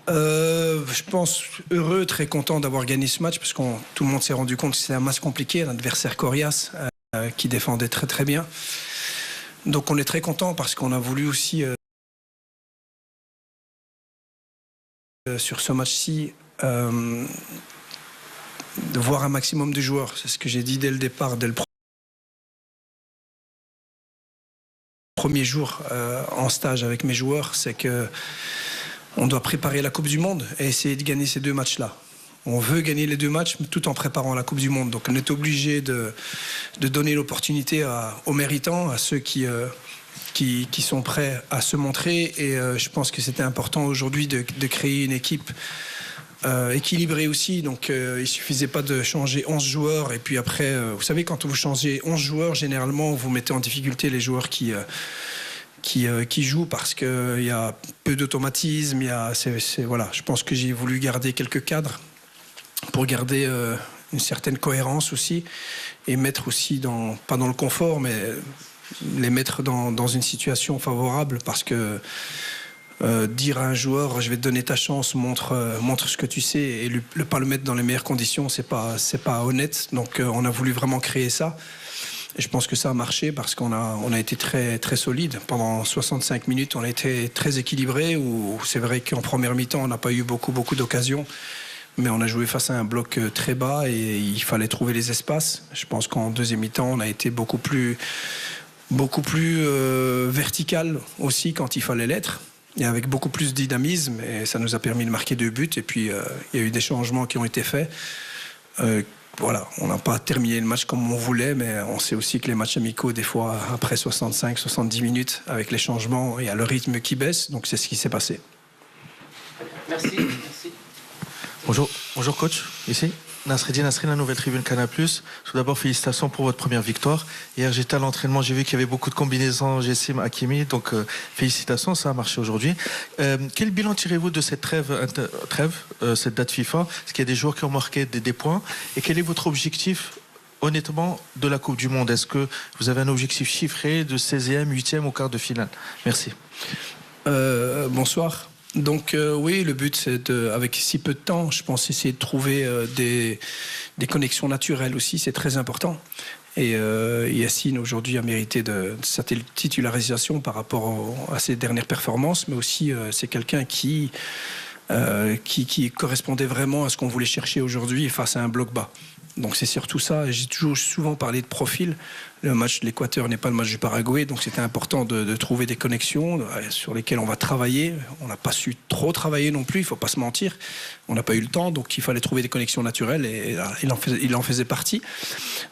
Je pense heureux, très content d'avoir gagné ce match parce que tout le monde s'est rendu compte que c'était un match compliqué, un adversaire coriace qui défendait très très bien. Donc on est très content parce qu'on a voulu aussi sur ce match-ci de voir un maximum de joueurs. C'est ce que j'ai dit dès le départ, dès le premier jour en stage avec mes joueurs, c'est que on doit préparer la Coupe du Monde et essayer de gagner ces deux matchs-là. On veut gagner les deux matchs tout en préparant la Coupe du Monde. Donc on est obligé de donner l'opportunité aux méritants, à ceux qui sont prêts à se montrer. Et je pense que c'était important aujourd'hui de créer une équipe équilibrée aussi. Donc il ne suffisait pas de changer 11 joueurs. Et puis après, vous savez, quand vous changez 11 joueurs, généralement, vous mettez en difficulté les joueurs qui jouent parce qu'il y a peu d'automatisme. Voilà. Je pense que j'ai voulu garder quelques cadres pour garder une certaine cohérence aussi et mettre aussi, pas dans le confort, mais les mettre dans une situation favorable parce que dire à un joueur je vais te donner ta chance, montre ce que tu sais et pas le mettre dans les meilleures conditions, c'est pas honnête. Donc on a voulu vraiment créer ça. Et je pense que ça a marché parce qu'on a été très, très solide. Pendant 65 minutes, on a été très équilibré. C'est vrai qu'en première mi-temps, on n'a pas eu beaucoup d'occasions. Mais on a joué face à un bloc très bas et il fallait trouver les espaces. Je pense qu'en deuxième mi-temps, on a été beaucoup plus vertical aussi quand il fallait l'être. Et avec beaucoup plus de dynamisme. Et ça nous a permis de marquer 2 buts. Et puis, il y a eu des changements qui ont été faits. Voilà, on n'a pas terminé le match comme on voulait, mais on sait aussi que les matchs amicaux, des fois, après 65-70 minutes, avec les changements, il y a le rythme qui baisse, donc c'est ce qui s'est passé. Merci. Bonjour coach, ici Nasreddine Nasrin, la nouvelle tribune Canal+. Tout d'abord, félicitations pour votre première victoire. Hier, j'étais à l'entraînement, j'ai vu qu'il y avait beaucoup de combinaisons Jessim, Hakimi, donc félicitations, ça a marché aujourd'hui. Quel bilan tirez-vous de cette trêve, cette date FIFA? Est-ce qu'il y a des joueurs qui ont marqué des points? Et quel est votre objectif, honnêtement, de la Coupe du Monde? Est-ce que vous avez un objectif chiffré de 16e, 8e au quart de finale? Merci. Bonsoir. Donc oui, le but c'est avec si peu de temps, je pense essayer de trouver des connexions naturelles aussi, c'est très important. Et Yacine aujourd'hui a mérité de sa titularisation par rapport à ses dernières performances, mais aussi c'est quelqu'un qui correspondait vraiment à ce qu'on voulait chercher aujourd'hui face à un bloc bas. Donc c'est surtout ça. J'ai souvent parlé de profil. Le match de l'Équateur n'est pas le match du Paraguay, donc c'était important de trouver des connexions sur lesquelles on va travailler. On n'a pas su trop travailler non plus, il ne faut pas se mentir. On n'a pas eu le temps, donc il fallait trouver des connexions naturelles et il en faisait partie.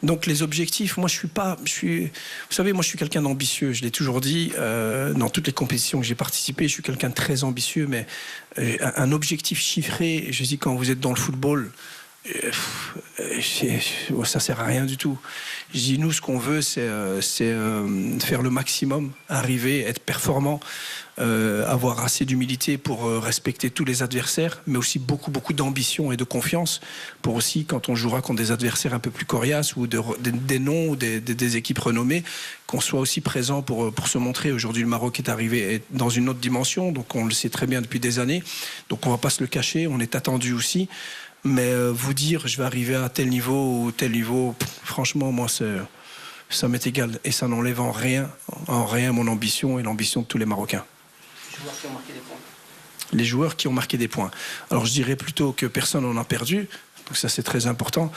Donc les objectifs, moi vous savez, moi je suis quelqu'un d'ambitieux, je l'ai toujours dit, dans toutes les compétitions que j'ai participé, je suis quelqu'un de très ambitieux, mais un objectif chiffré, je dis quand vous êtes dans le football, ça sert à rien du tout. Je dis nous ce qu'on veut c'est faire le maximum, arriver, être performant, avoir assez d'humilité pour respecter tous les adversaires, mais aussi beaucoup d'ambition et de confiance pour aussi quand on jouera contre des adversaires un peu plus coriaces ou des noms ou des équipes renommées, qu'on soit aussi présent pour se montrer. Aujourd'hui le Maroc est arrivé dans une autre dimension, donc on le sait très bien depuis des années, donc on va pas se le cacher, on est attendu aussi. Mais vous dire je vais arriver à tel niveau ou tel niveau, franchement moi ça m'est égal et ça n'enlève en rien mon ambition et l'ambition de tous les Marocains. Les joueurs qui ont marqué des points. Les joueurs qui ont marqué des points. Alors je dirais plutôt que personne n'en a perdu, donc ça c'est très important,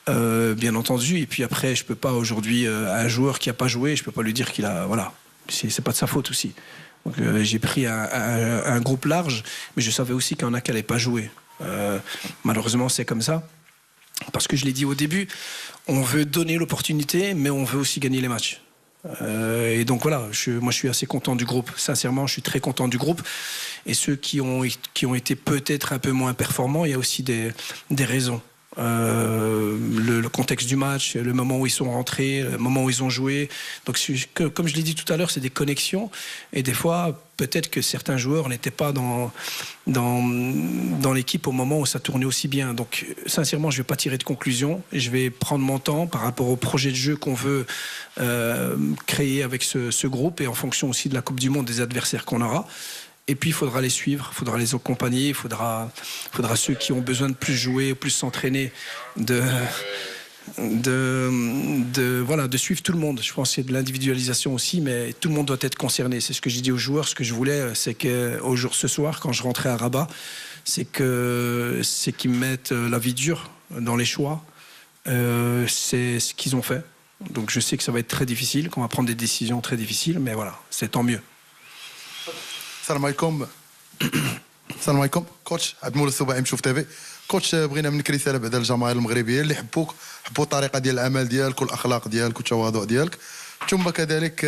bien entendu. Et puis après je peux pas aujourd'hui un joueur qui a pas joué, je peux pas lui dire qu'il a, voilà, c'est pas de sa faute aussi. Donc j'ai pris un groupe large, mais je savais aussi qu'il y en a qui n'allaient pas jouer. Malheureusement c'est comme ça parce que je l'ai dit au début, on veut donner l'opportunité mais on veut aussi gagner les matchs et donc voilà, moi je suis assez content du groupe, sincèrement je suis très content du groupe. Et ceux qui ont été peut-être un peu moins performants, il y a aussi des raisons. Le contexte du match, le moment où ils sont rentrés, le moment où ils ont joué. Donc, comme je l'ai dit tout à l'heure, c'est des connexions. Et des fois, peut-être que certains joueurs n'étaient pas dans l'équipe au moment où ça tournait aussi bien. Donc, sincèrement, je ne vais pas tirer de conclusion. Je vais prendre mon temps par rapport au projet de jeu qu'on veut créer avec ce groupe et en fonction aussi de la Coupe du Monde, des adversaires qu'on aura. Et puis, il faudra les suivre, il faudra les accompagner, il faudra ceux qui ont besoin de plus jouer, plus s'entraîner, de suivre tout le monde. Je pense qu'il y a de l'individualisation aussi, mais tout le monde doit être concerné. C'est ce que j'ai dit aux joueurs. Ce que je voulais, c'est que ce soir, quand je rentrais à Rabat, c'est qu'ils me mettent la vie dure dans les choix. C'est ce qu'ils ont fait. Donc je sais que ça va être très difficile, qu'on va prendre des décisions très difficiles, mais voilà, c'est tant mieux. السلام عليكم. السلام عليكم كوتش عبد المولى السباعي مشوف تيفي. كوتش بغينا منك رساله بعد الجماهير المغربيه اللي حبوا الطريقه ديال العمل ديالك والاخلاق ديالك والتواضع ديالك، ثم كذلك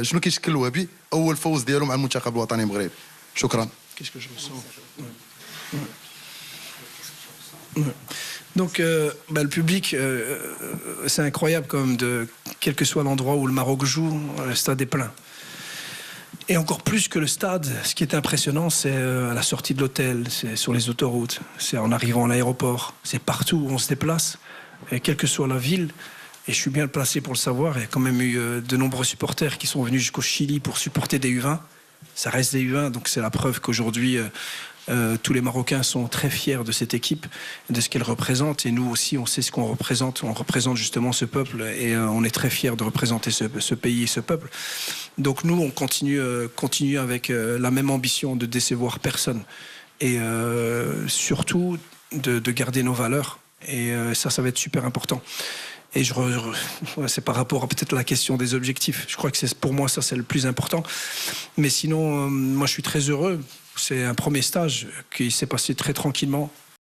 شنو كيشكل الوهبي اول فوز ديالو مع المنتخب الوطني المغربي. شكرا. Donc, le public, c'est incroyable quand même, quel que soit l'endroit où le Maroc joue, le stade est plein. Et encore plus que le stade, ce qui est impressionnant, c'est à la sortie de l'hôtel, c'est sur les autoroutes, c'est en arrivant à l'aéroport, c'est partout où on se déplace, et quelle que soit la ville. Et je suis bien placé pour le savoir, il y a quand même eu de nombreux supporters qui sont venus jusqu'au Chili pour supporter des U20. Ça reste des U20, donc c'est la preuve qu'aujourd'hui... tous les Marocains sont très fiers de cette équipe, de ce qu'elle représente, et nous aussi on sait ce qu'on représente. On représente justement ce peuple et on est très fiers de représenter ce pays et ce peuple. Donc nous on continue avec la même ambition de décevoir personne et surtout de garder nos valeurs, et ça va être super important. Et c'est par rapport à peut-être la question des objectifs. Je crois que pour moi ça c'est le plus important. Mais sinon moi je suis très heureux. C'est un premier stage qui s'est passé très tranquillement.